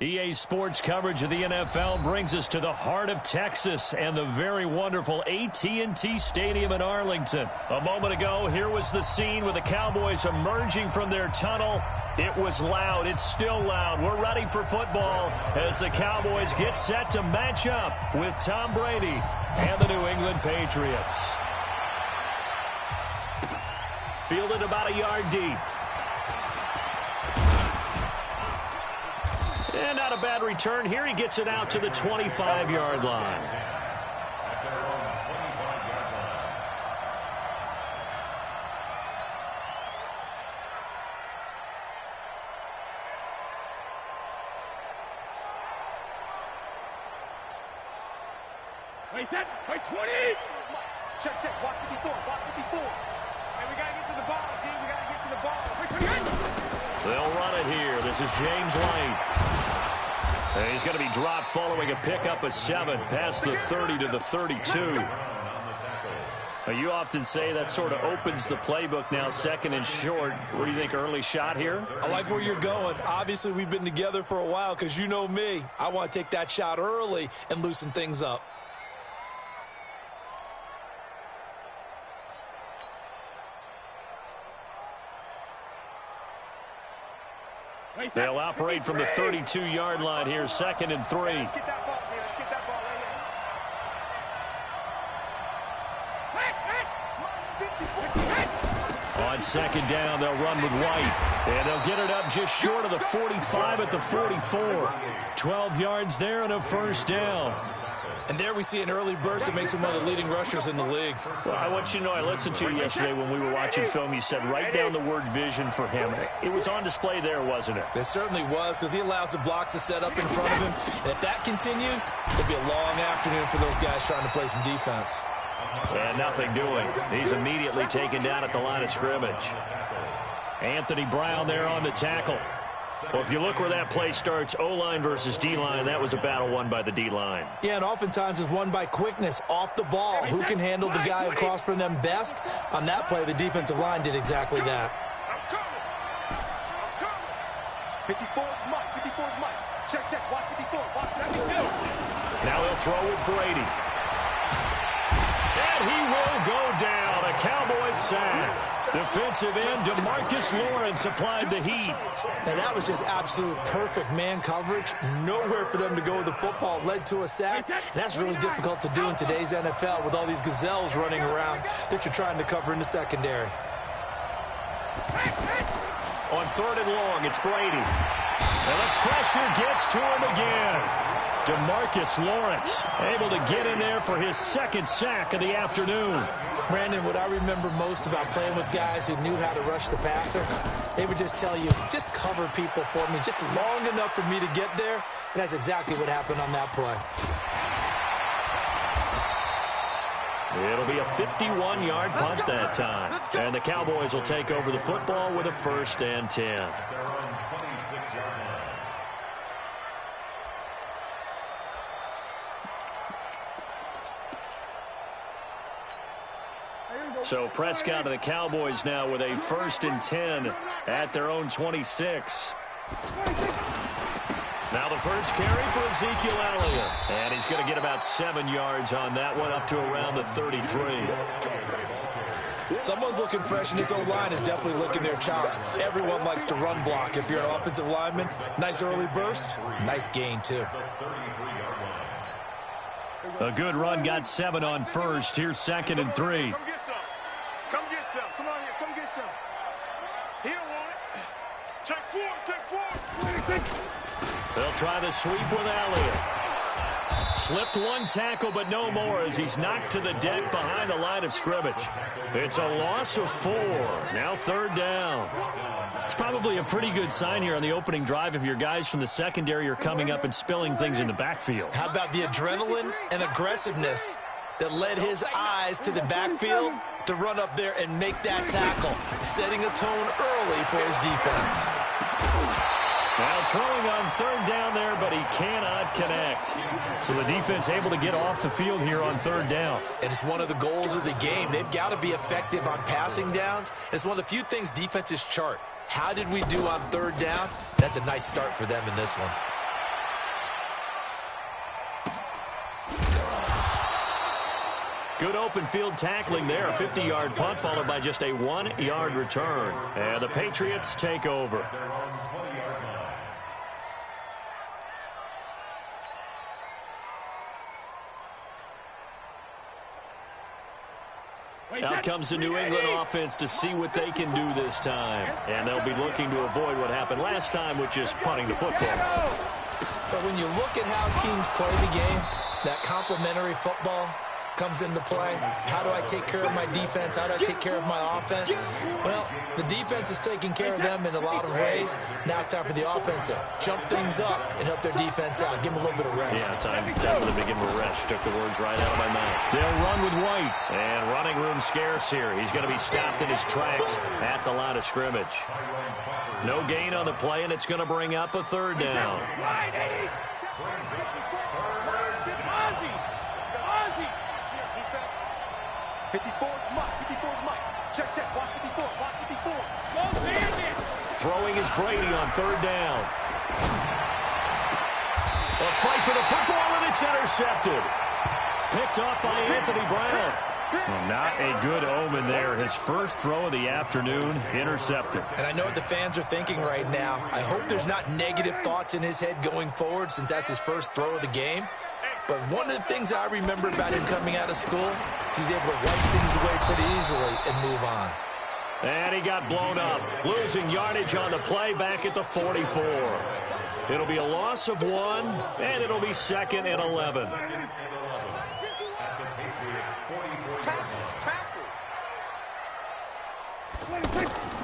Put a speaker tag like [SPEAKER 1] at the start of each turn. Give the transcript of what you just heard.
[SPEAKER 1] EA Sports coverage of the NFL brings us to the heart of Texas and the very wonderful AT&T Stadium in Arlington. A moment ago, here was the scene with the Cowboys emerging from their tunnel. It was loud. It's still loud. We're ready for football as the Cowboys get set to match up with Tom Brady and the New England Patriots. Fielded about a yard deep. And not a bad return. Here he gets it out to the 25-yard line.
[SPEAKER 2] Wait, 10, wait, 20. Check, watch 54, watch 54. And we got to get to the ball, team. We got to get to the ball. Wait, 28.
[SPEAKER 1] They'll run it here. This is James White. And he's going to be dropped following a pickup of 7 past the 30 to the 32. You often say that sort of opens the playbook now, second and short. What do you think, early shot here?
[SPEAKER 3] I like where you're going. Obviously, we've been together for a while because you know me. I want to take that shot early and loosen things up.
[SPEAKER 1] They'll operate from the 32-yard line here, second and 3.
[SPEAKER 2] Let's get that ball, man. Let's get that ball.
[SPEAKER 1] On second down, they'll run with White. And they'll get it up just short of the 45 at the 44. 12 yards there and a first down.
[SPEAKER 3] And there we see an early burst that makes him one of the leading rushers in the league.
[SPEAKER 1] Well, I want you to know, I listened to you yesterday when we were watching film. You said write down the word vision for him. It was on display there, wasn't it?
[SPEAKER 3] It certainly was, because he allows the blocks to set up in front of him. And if that continues, it'll be a long afternoon for those guys trying to play some defense.
[SPEAKER 1] And nothing doing. He's immediately taken down at the line of scrimmage. Anthony Brown there on the tackle. Well, if you look where that play starts, O-line versus D-line, that was a battle won by the D-line.
[SPEAKER 3] Yeah, and oftentimes it's won by quickness off the ball. Who can handle the guy across from them best? On that play, the defensive line did exactly that.
[SPEAKER 2] 54 is Mike. 54 is Mike. Check. Watch 54. Watch 54.
[SPEAKER 1] Now they'll throw with Brady. And he will go down. A Cowboys sack. Defensive end DeMarcus Lawrence applied the heat.
[SPEAKER 3] And that was just absolute perfect man coverage. Nowhere for them to go with the football. Led to a sack. And that's really difficult to do in today's NFL with all these gazelles running around that you're trying to cover in the secondary.
[SPEAKER 1] On third and long, it's Brady. And the pressure gets to him again. DeMarcus Lawrence able to get in there for his second sack of the afternoon.
[SPEAKER 3] Brandon, what I remember most about playing with guys who knew how to rush the passer, they would just tell you, just cover people for me, just long enough for me to get there. And that's exactly what happened on that play.
[SPEAKER 1] It'll be a 51-yard punt that time. And the Cowboys will take over the football with a 1st and 10. So Prescott and the Cowboys now with a 1st and 10 at their own 26. Now the first carry for Ezekiel Elliott. And he's going to get about 7 yards on that one, up to around the 33.
[SPEAKER 3] Someone's looking fresh, and this O-line is definitely licking their chops. Everyone likes to run block. If you're an offensive lineman, nice early burst, nice gain, too.
[SPEAKER 1] A good run, got 7 on first. Here's 2nd and 3.
[SPEAKER 2] Come get some. Come on here. Come get some. He don't want it. Check 4.
[SPEAKER 1] They'll try the sweep with Elliott. Slipped one tackle, but no more as he's knocked to the deck behind the line of scrimmage. It's a loss of 4. Now 3rd down. It's probably a pretty good sign here on the opening drive if your guys from the secondary are coming up and spilling things in the backfield.
[SPEAKER 3] How about the adrenaline and aggressiveness that led his eyes to the backfield to run up there and make that tackle, setting a tone early for his defense.
[SPEAKER 1] Now throwing on 3rd down there, but he cannot connect. So the defense able to get off the field here on 3rd down.
[SPEAKER 3] And it's one of the goals of the game. They've got to be effective on passing downs. It's one of the few things defenses chart. How did we do on 3rd down? That's a nice start for them in this one.
[SPEAKER 1] Good open field tackling there. A 50-yard punt followed by just a 1-yard return. And the Patriots take over. Out comes the New England offense to see what they can do this time. And they'll be looking to avoid what happened last time, which is punting the football.
[SPEAKER 3] But when you look at how teams play the game, that complementary football comes into play. How do I take care of my defense? How do I take care of my offense? Well, the defense is taking care of them in a lot of ways. Now it's time for the offense to jump things up and help their defense out. Give them a little bit of rest.
[SPEAKER 1] Yeah, time for them to give him a rest. Took the words right out of my mouth. They'll run with White. And running room scarce here. He's going to be stopped in his tracks at the line of scrimmage. No gain on the play, and it's going to bring up a third down.
[SPEAKER 2] 54's Mike. Check. Watch 54.
[SPEAKER 1] Throwing is Brady on third down. A fight for the football, and it's intercepted. Picked off by Anthony Brown. Well, not a good omen there. His first throw of the afternoon, intercepted.
[SPEAKER 3] And I know what the fans are thinking right now. I hope there's not negative thoughts in his head going forward since that's his first throw of the game. But one of the things I remember about him coming out of school is he's able to wipe things away pretty easily and move on.
[SPEAKER 1] And he got blown up, losing yardage on the play back at the 44. It'll be a loss of 1, and it'll be 2nd and 11.
[SPEAKER 2] Tackle.